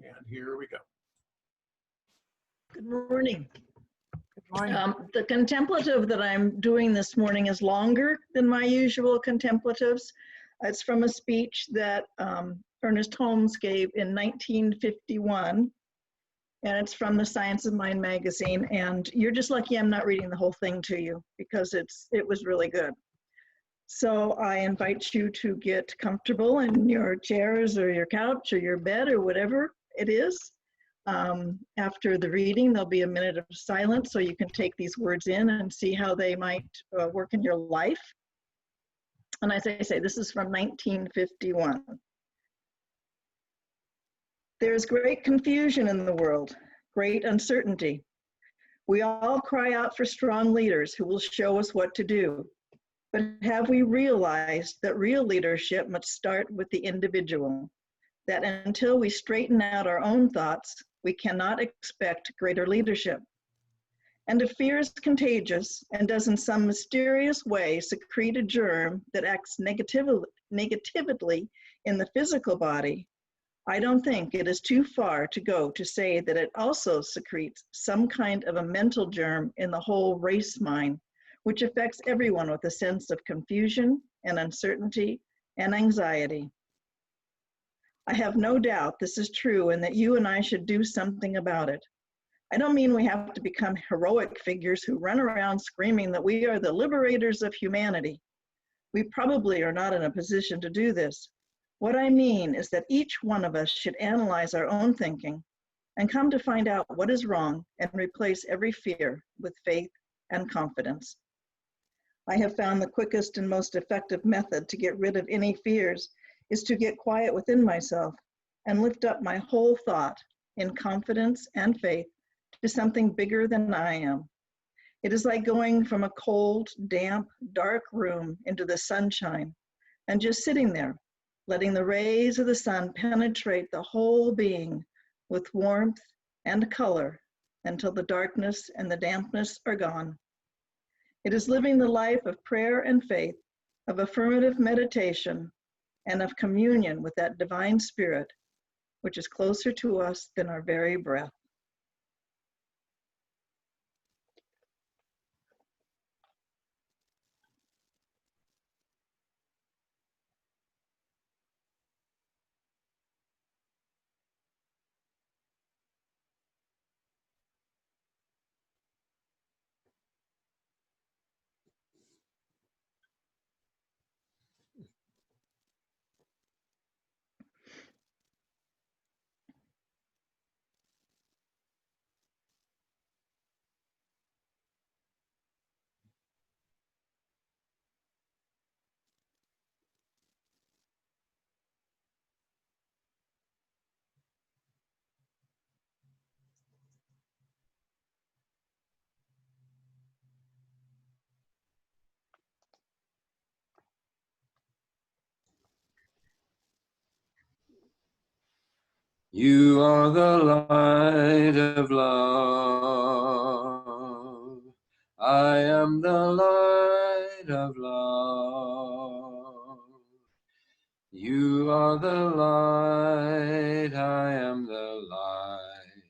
And here we go. Good morning. Good morning. The contemplative that I'm doing this morning is longer than my usual contemplatives. It's from a speech that Ernest Holmes gave in 1951, and it's from the Science of Mind magazine. And you're just lucky I'm not reading the whole thing to you because it was really good. So I invite you to get comfortable in your chairs or your couch or your bed or whatever it is. After the reading, there'll be a minute of silence so you can take these words in and see how they might work in your life. And as I say, this is from 1951. There's great confusion in the world, great uncertainty. We all cry out for strong leaders who will show us what to do. But have we realized that real leadership must start with the individual? That until we straighten out our own thoughts, we cannot expect greater leadership. And if fear is contagious and does in some mysterious way secrete a germ that acts negatively in the physical body, I don't think it is too far to go to say that it also secretes some kind of a mental germ in the whole race mind, which affects everyone with a sense of confusion and uncertainty and anxiety. I have no doubt this is true and that you and I should do something about it. I don't mean we have to become heroic figures who run around screaming that we are the liberators of humanity. We probably are not in a position to do this. What I mean is that each one of us should analyze our own thinking and come to find out what is wrong and replace every fear with faith and confidence. I have found the quickest and most effective method to get rid of any fears is to get quiet within myself and lift up my whole thought in confidence and faith to something bigger than I am. It is like going from a cold, damp, dark room into the sunshine and just sitting there, letting the rays of the sun penetrate the whole being with warmth and color until the darkness and the dampness are gone. It is living the life of prayer and faith, of affirmative meditation, and of communion with that divine spirit, which is closer to us than our very breath. You are the light of love. I am the light of love. You are the light, I am the light.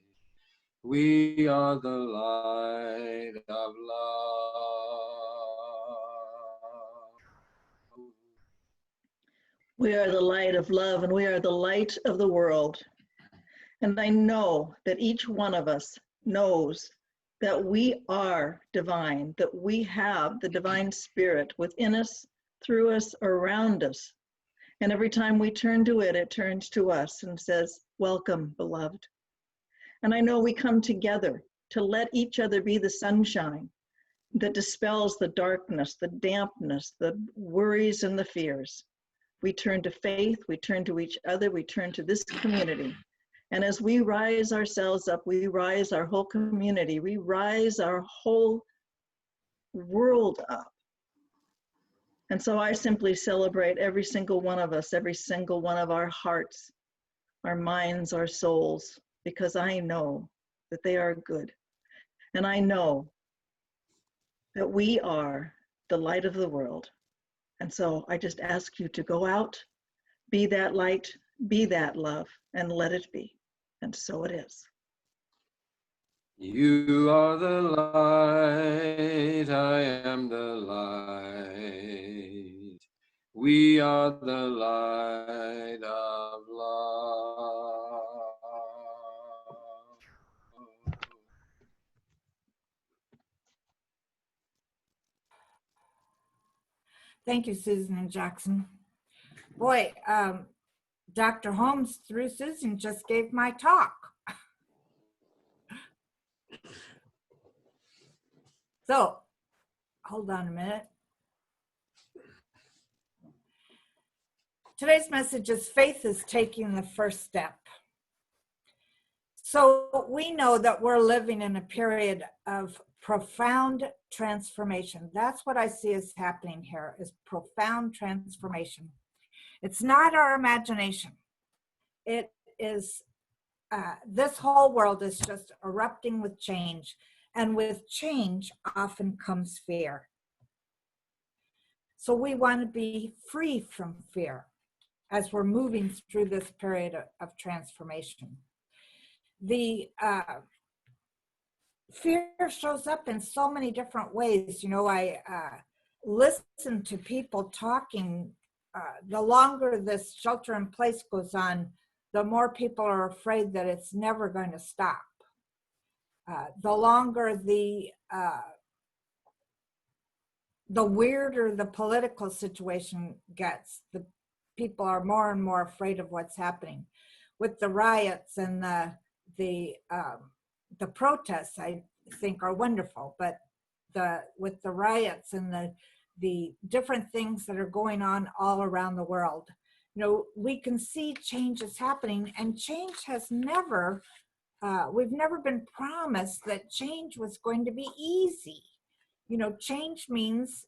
We are the light of love. We are the light of love and we are the light of the world. And I know that each one of us knows that we are divine, that we have the divine spirit within us, through us, around us. And every time we turn to it, it turns to us and says, welcome, beloved. And I know we come together to let each other be the sunshine that dispels the darkness, the dampness, the worries and the fears. We turn to faith, we turn to each other, we turn to this community. And as we rise ourselves up, we rise our whole community, we rise our whole world up. And so I simply celebrate every single one of us, every single one of our hearts, our minds, our souls, because I know that they are good. And I know that we are the light of the world. And so I just ask you to go out, be that light, be that love, and let it be. And so it is. You are the light, I am the light. We are the light of love. Thank you, Susan and Jackson. Boy, Dr. Holmes through Susan just gave my talk. So, hold on a minute. Today's message is faith is taking the first step. So we know that we're living in a period of profound transformation. That's what I see is happening here, is profound transformation. It's not our imagination. It is, this whole world is just erupting with change. And with change often comes fear. So we want to be free from fear as we're moving through this period of transformation. The fear shows up in so many different ways. You know, I listen to people talking. The longer this shelter in place goes on, the more people are afraid that it's never going to stop. The longer the weirder the political situation gets, the people are more and more afraid of what's happening. With the riots and the protests, I think are wonderful, but with the riots and the different things that are going on all around the world, you know, we can see change is happening, and change has never, we've never been promised that change was going to be easy. You know, change means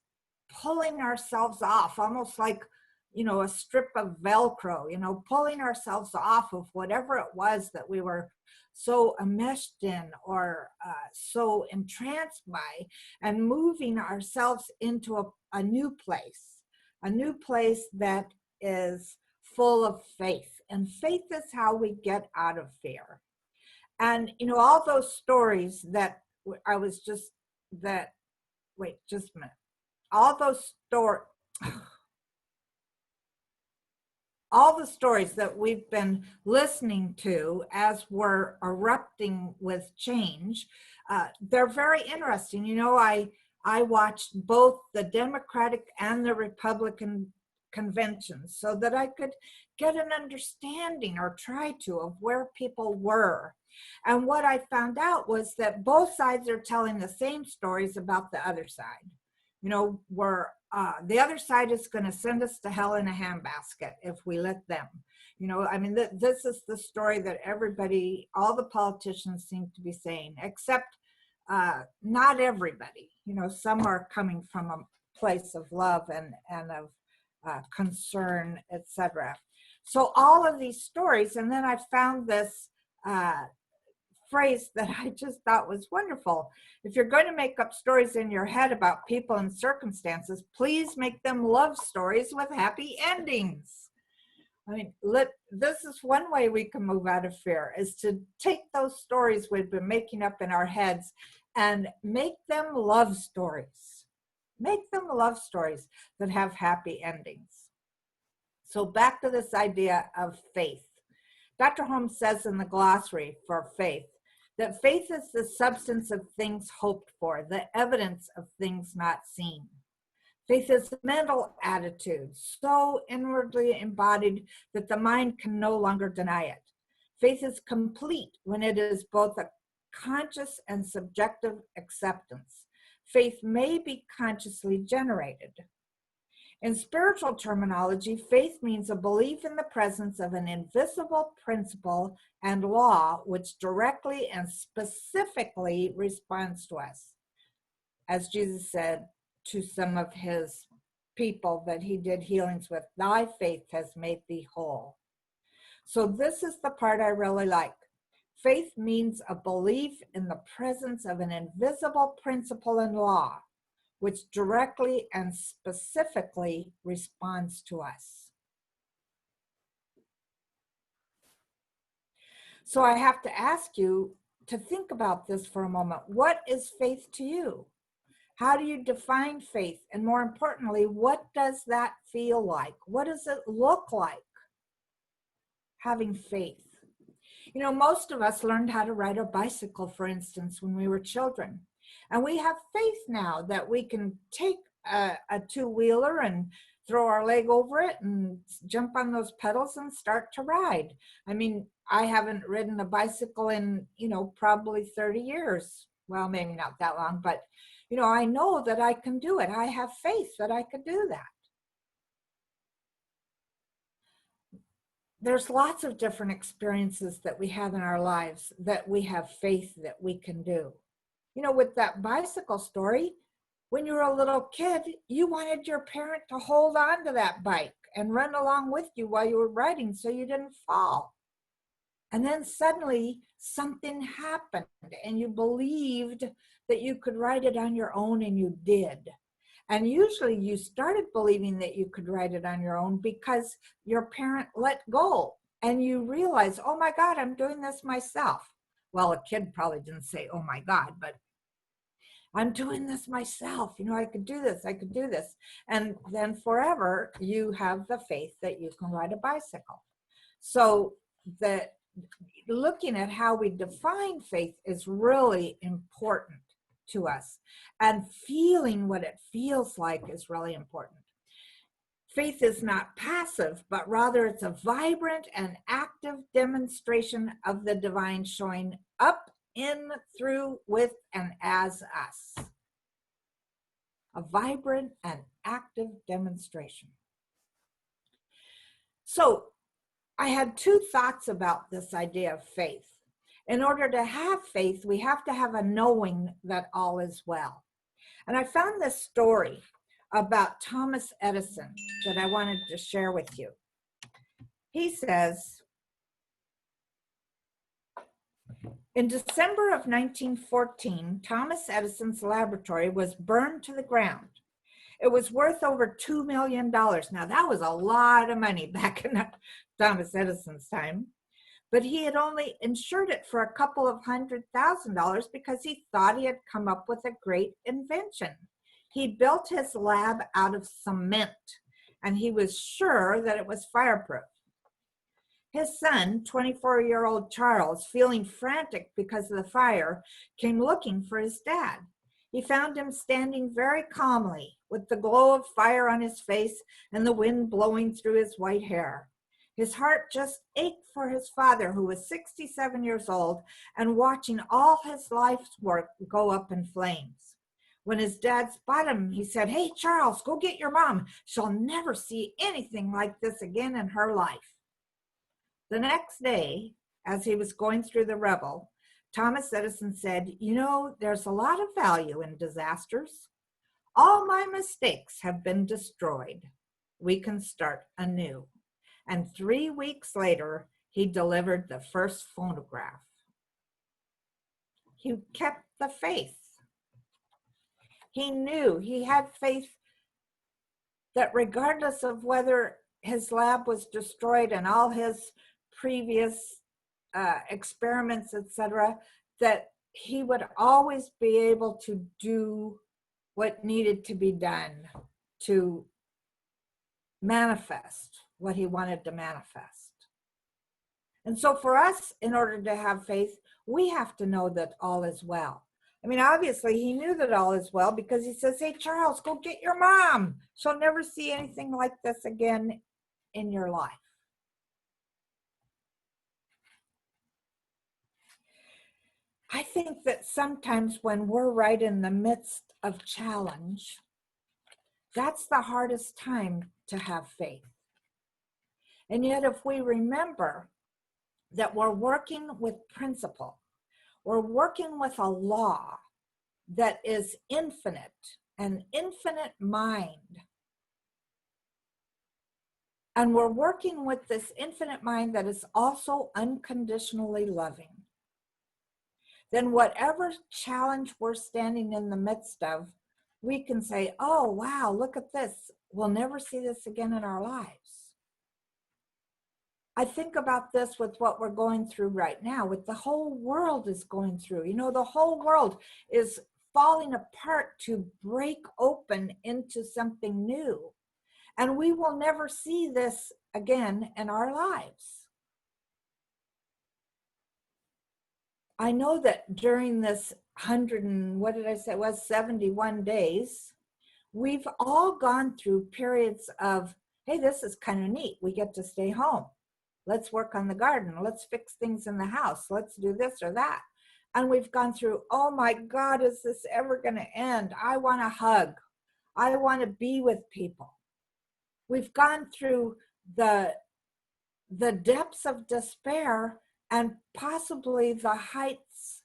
pulling ourselves off, almost like, you know, a strip of Velcro, you know, pulling ourselves off of whatever it was that we were so enmeshed in or so entranced by, and moving ourselves into a new place that is full of faith. And faith is how we get out of fear. And, you know, all those stories that I was just, that, wait, just a minute. All the stories that we've been listening to as we're erupting with change, they're very interesting. You know, I watched both the Democratic and the Republican conventions so that I could get an understanding, or try to, of where people were. And what I found out was that both sides are telling the same stories about the other side. You know, the other side is going to send us to hell in a handbasket if we let them. You know, I mean, this is the story that everybody, all the politicians seem to be saying, except not everybody. You know, some are coming from a place of love and of concern, etc. So all of these stories, and then I found this phrase that I just thought was wonderful. If you're going to make up stories in your head about people and circumstances, please make them love stories with happy endings. I mean, this is one way we can move out of fear, is to take those stories we've been making up in our heads and make them love stories. Make them love stories that have happy endings. So back to this idea of faith. Dr. Holmes says in the glossary for faith that faith is the substance of things hoped for, the evidence of things not seen. Faith is a mental attitude, so inwardly embodied that the mind can no longer deny it. Faith is complete when it is both a conscious and subjective acceptance. Faith may be consciously generated. In spiritual terminology, faith means a belief in the presence of an invisible principle and law which directly and specifically responds to us. As Jesus said to some of his people that he did healings with, thy faith has made thee whole. So this is the part I really like. Faith means a belief in the presence of an invisible principle and law which directly and specifically responds to us. So I have to ask you to think about this for a moment. What is faith to you? How do you define faith? And more importantly, what does that feel like? What does it look like, having faith? You know, most of us learned how to ride a bicycle, for instance, when we were children. And we have faith now that we can take a two-wheeler and throw our leg over it and jump on those pedals and start to ride. I mean, I haven't ridden a bicycle in, probably 30 years. Well, maybe not that long, but, I know that I can do it. I have faith that I could do that. There's lots of different experiences that we have in our lives that we have faith that we can do. With that bicycle story, when you were a little kid, you wanted your parent to hold on to that bike and run along with you while you were riding so you didn't fall. And then suddenly something happened and you believed that you could ride it on your own, and you did. And usually you started believing that you could ride it on your own because your parent let go and you realize, oh my God, I'm doing this myself. Well, a kid probably didn't say, oh my God, but I'm doing this myself. I could do this. I could do this. And then forever you have the faith that you can ride a bicycle. So looking at how we define faith is really important to us, and feeling what it feels like is really important. Faith is not passive, but rather it's a vibrant and active demonstration of the divine showing up in, through, with, and as us. A vibrant and active demonstration. So I had two thoughts about this idea of faith. In order to have faith, we have to have a knowing that all is well. And I found this story about Thomas Edison that I wanted to share with you. He says, in December of 1914, Thomas Edison's laboratory was burned to the ground. It was worth over $2 million. Now, that was a lot of money back in Thomas Edison's time. But he had only insured it for a couple of $100,000 because he thought he had come up with a great invention. He built his lab out of cement, and he was sure that it was fireproof. His son, 24-year-old Charles, feeling frantic because of the fire, came looking for his dad. He found him standing very calmly with the glow of fire on his face and the wind blowing through his white hair. His heart just ached for his father, who was 67 years old and watching all his life's work go up in flames. When his dad spotted him, he said, "Hey, Charles, go get your mom. She'll never see anything like this again in her life." The next day, as he was going through the rubble, Thomas Edison said, there's a lot of value in disasters. All my mistakes have been destroyed. We can start anew. And 3 weeks later, he delivered the first phonograph. He kept the faith. He knew, he had faith that regardless of whether his lab was destroyed and all his previous experiments, etc., that he would always be able to do what needed to be done to manifest what he wanted to manifest. And so for us, in order to have faith, we have to know that all is well. I mean, obviously he knew that all is well because he says, "Hey, Charles, go get your mom. She'll never see anything like this again in your life." I think that sometimes when we're right in the midst of challenge, that's the hardest time to have faith. And yet, if we remember that we're working with principle, we're working with a law that is infinite, an infinite mind, and we're working with this infinite mind that is also unconditionally loving, then whatever challenge we're standing in the midst of, we can say, "Oh, wow, look at this. We'll never see this again in our lives." I think about this with what we're going through right now, with the whole world is going through. You know, the whole world is falling apart to break open into something new. And we will never see this again in our lives. I know that during this 100 and what did I say, it was 71 days, we've all gone through periods of, hey, this is kind of neat. We get to stay home. Let's work on the garden. Let's fix things in the house. Let's do this or that. And we've gone through, oh my God, is this ever going to end? I want a hug. I want to be with people. We've gone through the depths of despair and possibly the heights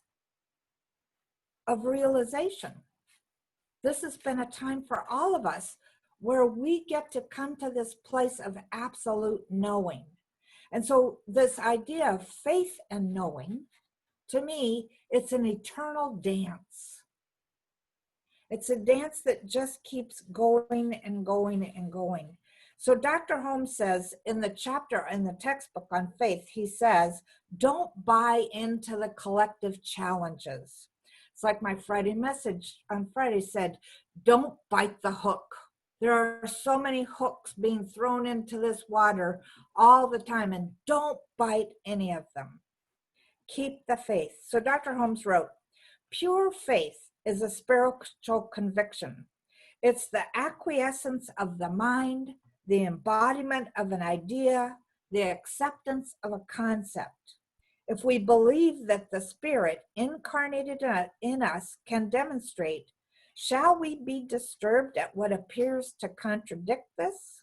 of realization. This has been a time for all of us where we get to come to this place of absolute knowing. And so this idea of faith and knowing, to me, it's an eternal dance. It's a dance that just keeps going and going and going. So Dr. Holmes says in the chapter in the textbook on faith, he says, don't buy into the collective challenges. It's like my Friday message on Friday said, don't bite the hook. There are so many hooks being thrown into this water all the time, and don't bite any of them. Keep the faith. So Dr. Holmes wrote, pure faith is a spiritual conviction. It's the acquiescence of the mind, the embodiment of an idea, the acceptance of a concept. If we believe that the Spirit incarnated in us can demonstrate, shall we be disturbed at what appears to contradict this?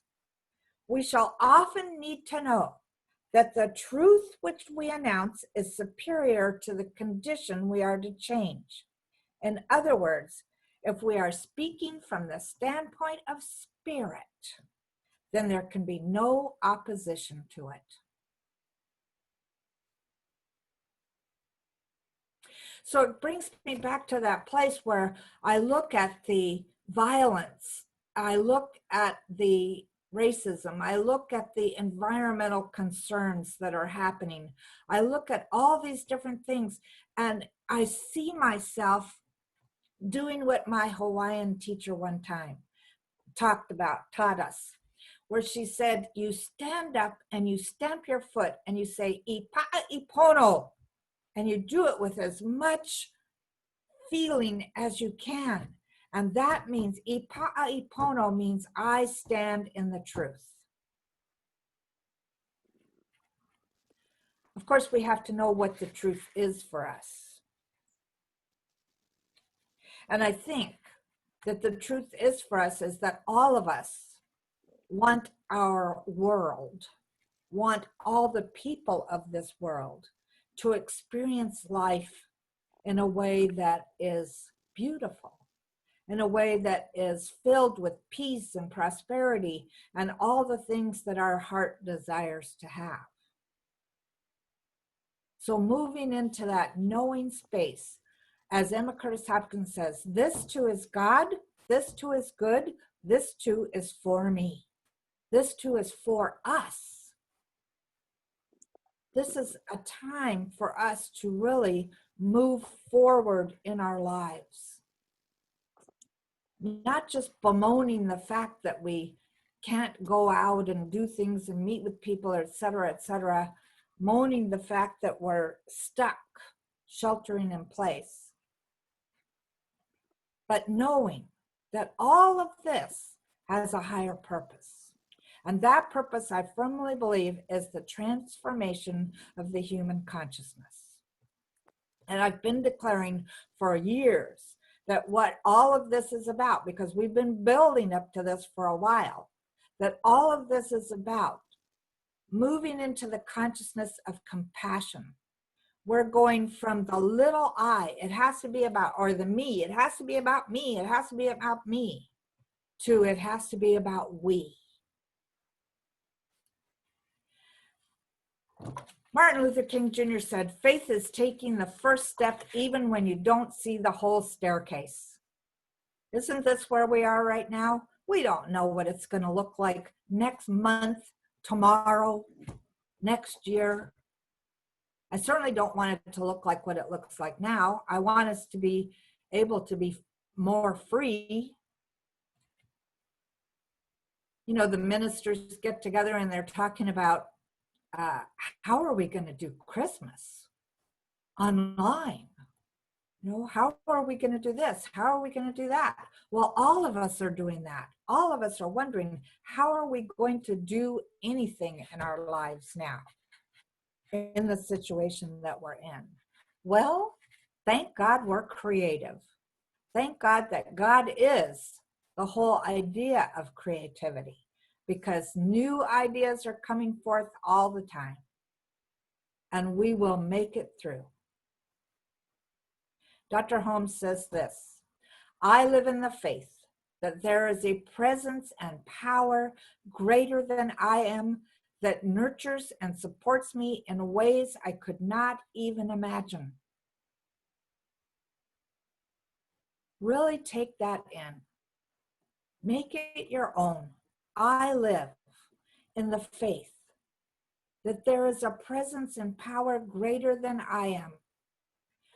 We shall often need to know that the truth which we announce is superior to the condition we are to change. In other words, if we are speaking from the standpoint of spirit, then there can be no opposition to it. So it brings me back to that place where I look at the violence, I look at the racism, I look at the environmental concerns that are happening, I look at all these different things, and I see myself doing what my Hawaiian teacher one time taught us, where she said, you stand up and you stamp your foot and you say, "Ipa'a ipono," and you do it with as much feeling as you can. And that means, "Ipa'a ipono" means I stand in the truth. Of course, we have to know what the truth is for us. And I think that the truth is for us is that all of us want our world, want all the people of this world to experience life in a way that is beautiful, in a way that is filled with peace and prosperity and all the things that our heart desires to have. So moving into that knowing space, as Emma Curtis Hopkins says, this too is God, this too is good, this too is for me. This too is for us. This is a time for us to really move forward in our lives. Not just bemoaning the fact that we can't go out and do things and meet with people, et cetera, moaning the fact that we're stuck, sheltering in place. But knowing that all of this has a higher purpose. And that purpose, I firmly believe, is the transformation of the human consciousness. And I've been declaring for years that what all of this is about, because we've been building up to this for a while, that all of this is about moving into the consciousness of compassion. We're going from the little I, it has to be about, or the me, it has to be about me, it has to be about me, to it has to be about we. Martin Luther King Jr. said, faith is taking the first step even when you don't see the whole staircase. Isn't this where we are right now? We don't know what it's going to look like next month, tomorrow, next year. I certainly don't want it to look like what it looks like now. I want us to be able to be more free. You know, the ministers get together and they're talking about how are we going to do Christmas online? You know, how are we going to do this? How are we going to do that? Well, all of us are doing that. All of us are wondering, how are we going to do anything in our lives now in the situation that we're in? Well, thank God we're creative. Thank God that God is the whole idea of creativity, because new ideas are coming forth all the time, and we will make it through. Dr. Holmes says this: I live in the faith that there is a presence and power greater than I am that nurtures and supports me in ways I could not even imagine. Really take that in. Make it your own. I live in the faith that there is a presence and power greater than I am,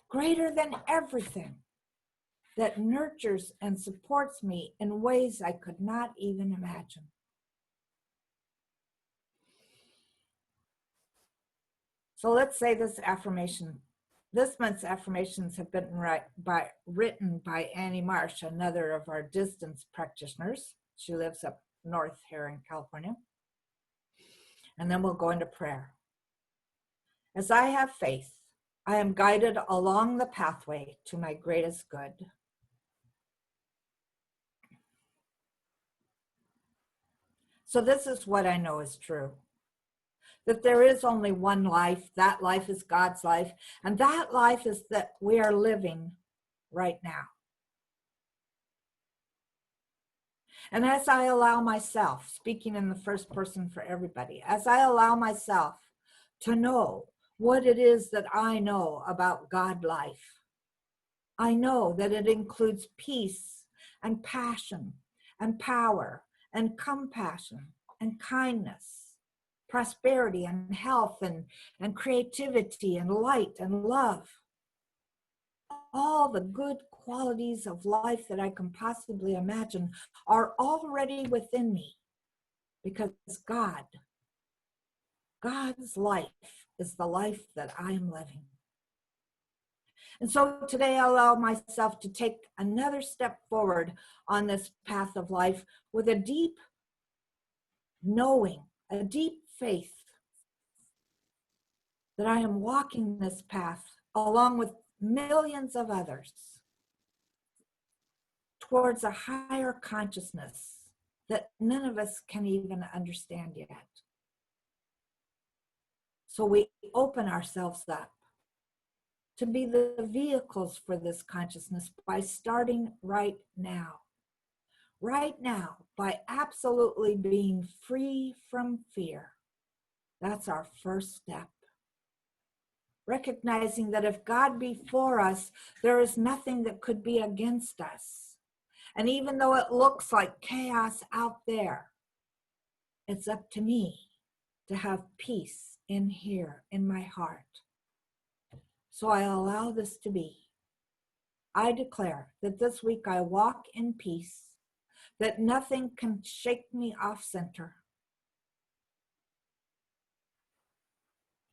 greater than everything, that nurtures and supports me in ways I could not even imagine. So let's say this affirmation. This month's affirmations have been written by Annie Marsh, another of our distance practitioners. She lives up north here in California. And then we'll go into prayer. As I have faith, I am guided along the pathway to my greatest good. So this is what I know is true: that there is only one life. That life is God's life. And that life is that we are living right now. And as I allow myself, speaking in the first person for everybody, as I allow myself to know what it is that I know about God life, I know that it includes peace and passion and power and compassion and kindness, prosperity and health and creativity and light and love. All the good qualities of life that I can possibly imagine are already within me, because God's life is the life that I am living. And so today I allow myself to take another step forward on this path of life with a deep knowing, a deep faith that I am walking this path along with millions of others towards a higher consciousness that none of us can even understand yet. So we open ourselves up to be the vehicles for this consciousness by starting right now. Right now, by absolutely being free from fear. That's our first step. Recognizing that if God be for us, there is nothing that could be against us. And even though it looks like chaos out there, it's up to me to have peace in here, in my heart. So I allow this to be. I declare that this week I walk in peace, that nothing can shake me off center.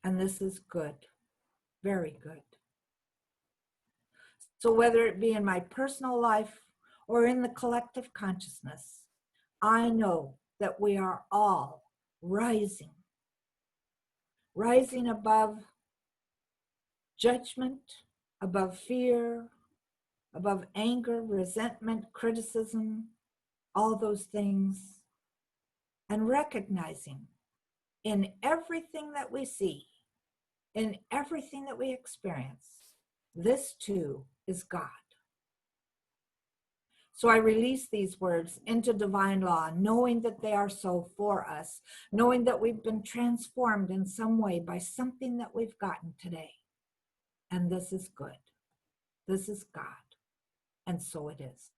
And this is good, very good. So whether it be in my personal life or in the collective consciousness, I know that we are all rising above judgment, above fear, above anger, resentment, criticism, all those things, and recognizing in everything that we see, in everything that we experience, this too is God. So I release these words into divine law, knowing that they are so for us, knowing that we've been transformed in some way by something that we've gotten today. And this is good. This is God. And so it is.